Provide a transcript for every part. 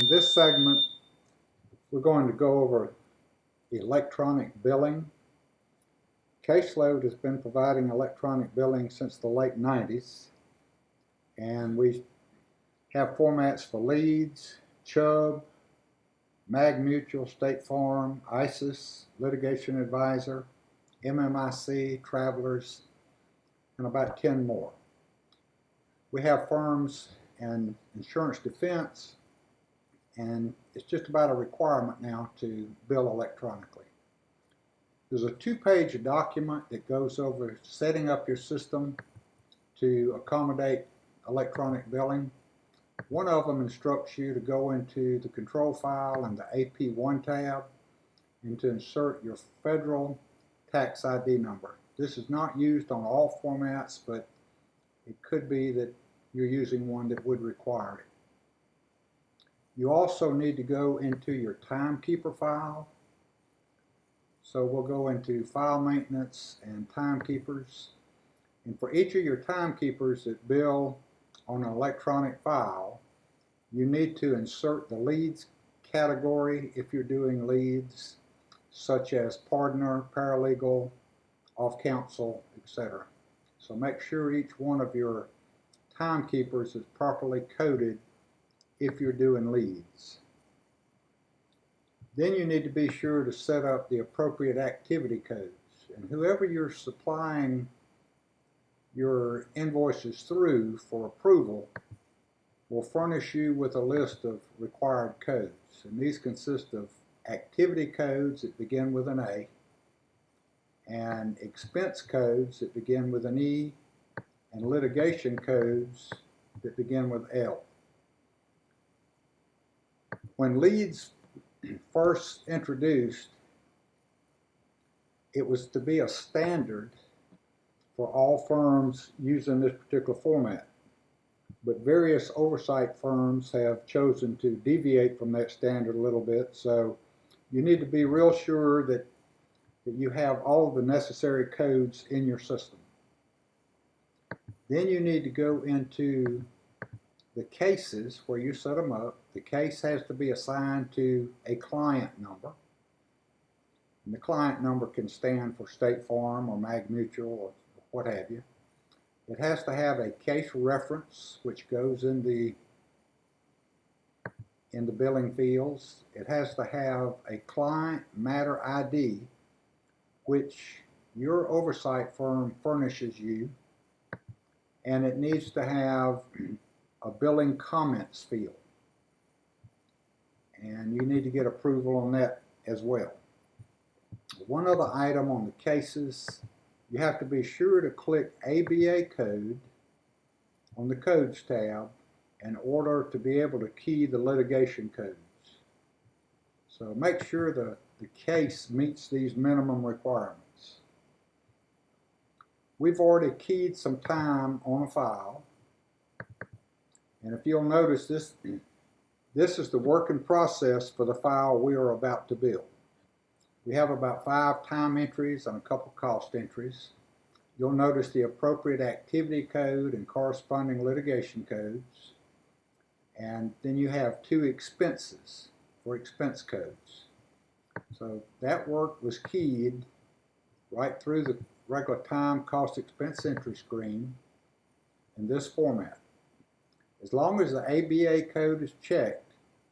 In this segment, we're going to go over electronic billing. CASELODE has been providing electronic billing since the late 90s, and we have formats for LEDES, Chubb, Mutual, State Farm, ESIS, Litigation Advisor, MMIC, Travelers, and about 10 more. We have firms and insurance defense, and it's just about a requirement now to bill electronically. There's a two-page document that goes over setting up your system to accommodate electronic billing. One of them instructs you to go into the control file and the AP1 tab and to insert your federal tax ID number. This is not used on all formats, but it could be that you're using one that would require it. You also need to go into your Timekeeper file. So we'll go into File Maintenance and Timekeepers. And for each of your Timekeepers that bill on an electronic file, you need to insert the LEDES category if you're doing LEDES, such as pardoner, paralegal, off-counsel, etc. So make sure each one of your Timekeepers is properly coded if you're doing LEDES. Then you need to be sure to set up the appropriate activity codes. And whoever you're supplying your invoices through for approval will furnish you with a list of required codes. And these consist of activity codes that begin with an A, and expense codes that begin with an E, and litigation codes that begin with L. When LEDES first introduced, it was to be a standard for all firms using this particular format. But various oversight firms have chosen to deviate from that standard a little bit, so you need to be real sure that you have all of the necessary codes in your system. Then you need to go into the cases where you set them up. The case has to be assigned to a client number. And the client number can stand for State Farm or Mutual or what have you. It has to have a case reference, which goes in the billing fields. It has to have a client matter ID, which your oversight firm furnishes you. And it needs to have a billing comments field. And you need to get approval on that as well. One other item on the cases, you have to be sure to click ABA code on the Codes tab in order to be able to key the litigation codes. So make sure the case meets these minimum requirements. We've already keyed some time on a file, and if you'll notice, this is the working process for the file we are about to bill. We have about 5 time entries and a couple cost entries. You'll notice the appropriate activity code and corresponding litigation codes. And then you have 2 expenses for expense codes. So that work was keyed right through the regular time, cost, expense entry screen in this format. As long as the ABA code is checked,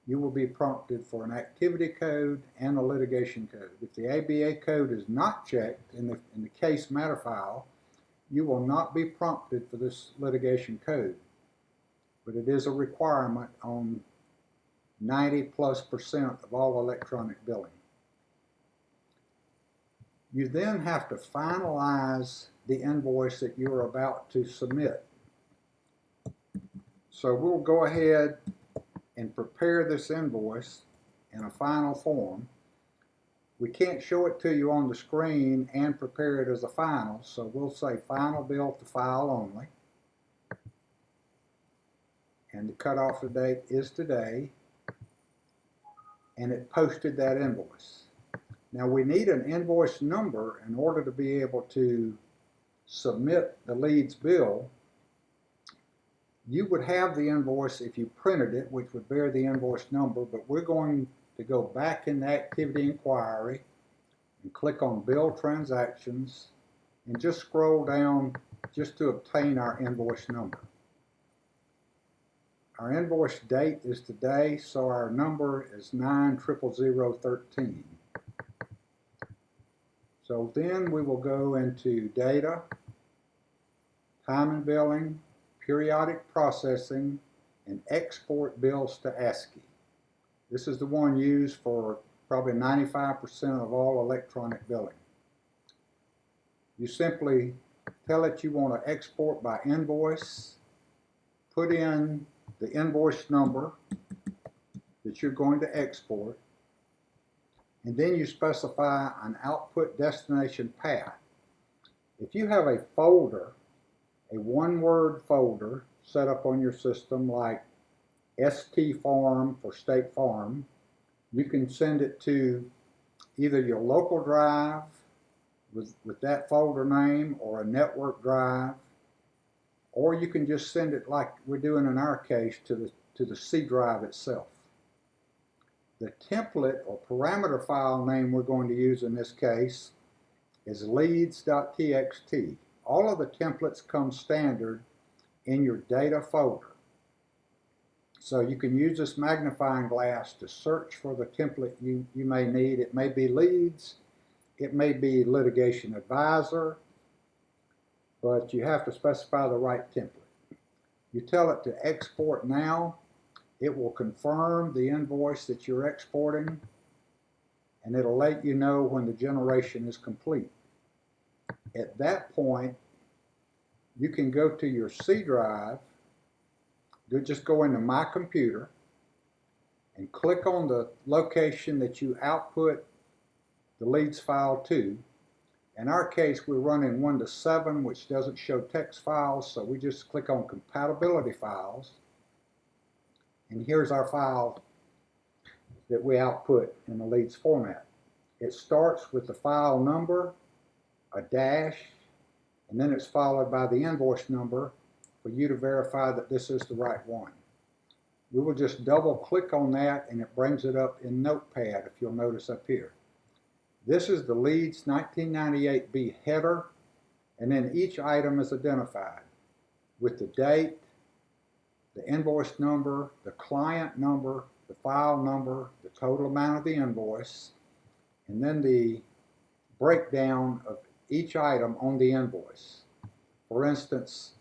you will be prompted for an activity code and a litigation code. If the ABA code is not checked in the case matter file, you will not be prompted for this litigation code. But it is a requirement on 90+% of all electronic billing. You then have to finalize the invoice that you are about to submit. So we'll go ahead and prepare this invoice in a final form. We can't show it to you on the screen and prepare it as a final, so we'll say final bill to file only. And the cutoff date is today, and it posted that invoice. Now we need an invoice number in order to be able to submit the LEDES bill. You would have the invoice if you printed it, which would bear the invoice number, but we're going to go back in the activity inquiry and click on Bill Transactions and just scroll down just to obtain our invoice number. Our invoice date is today, so our number is 9000013. So then we will go into Data, Time and Billing, Periodic Processing, and Export Bills to ASCII. This is the one used for probably 95% of all electronic billing. You simply tell it you want to export by invoice, put in the invoice number that you're going to export, and then you specify an output destination path. If you have a folder, a one-word folder set up on your system like ST Farm for State Farm, you can send it to either your local drive with that folder name or a network drive, or you can just send it like we're doing in our case to the C drive itself. The template or parameter file name we're going to use in this case is LEDES.txt. All of the templates come standard in your data folder. So you can use this magnifying glass to search for the template you may need. It may be LEDES, it may be Litigation Advisor, but you have to specify the right template. You tell it to export now. It will confirm the invoice that you're exporting, and it'll let you know when the generation is complete. At that point, you can go to your C drive, just go into My Computer, and click on the location that you output the LEDES file to. In our case, we're running 1 to 7, which doesn't show text files, so we just click on Compatibility Files. And here's our file that we output in the LEDES format. It starts with the file number, a dash, and then it's followed by the invoice number for you to verify that this is the right one. We will just double click on that and it brings it up in Notepad, if you'll notice up here. This is the LEDES1998B header, and then each item is identified with the date, the invoice number, the client number, the file number, the total amount of the invoice, and then the breakdown of each item on the invoice. For instance,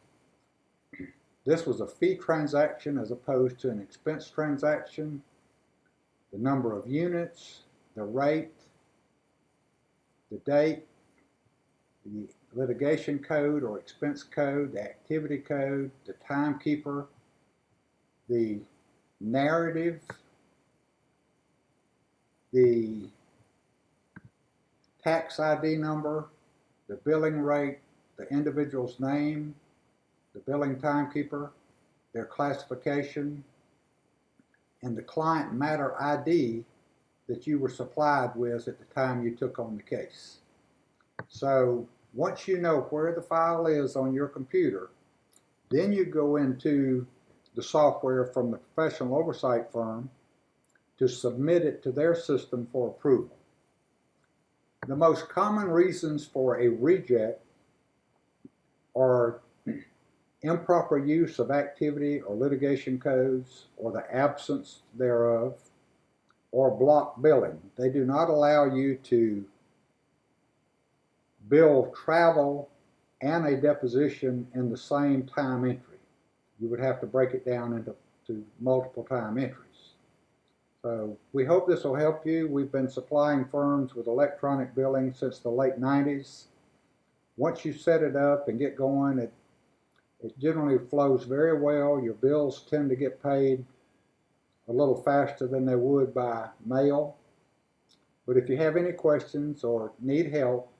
this was a fee transaction as opposed to an expense transaction, the number of units, the rate, the date, the litigation code or expense code, the activity code, the timekeeper, the narrative, the tax ID number, the billing rate, the individual's name, the billing timekeeper, their classification, and the client matter ID that you were supplied with at the time you took on the case. So once you know where the file is on your computer, then you go into the software from the professional oversight firm to submit it to their system for approval. The most common reasons for a reject are improper use of activity or litigation codes or the absence thereof, or block billing. They do not allow you to bill travel and a deposition in the same time entry. You would have to break it down into multiple time entries. So we hope this will help you. We've been supplying firms with electronic billing since the late 90s. Once you set it up and get going, it generally flows very well. Your bills tend to get paid a little faster than they would by mail. But if you have any questions or need help,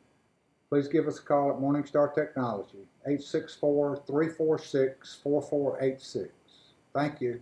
please give us a call at Morningstar Technology, 864-346-4486. Thank you.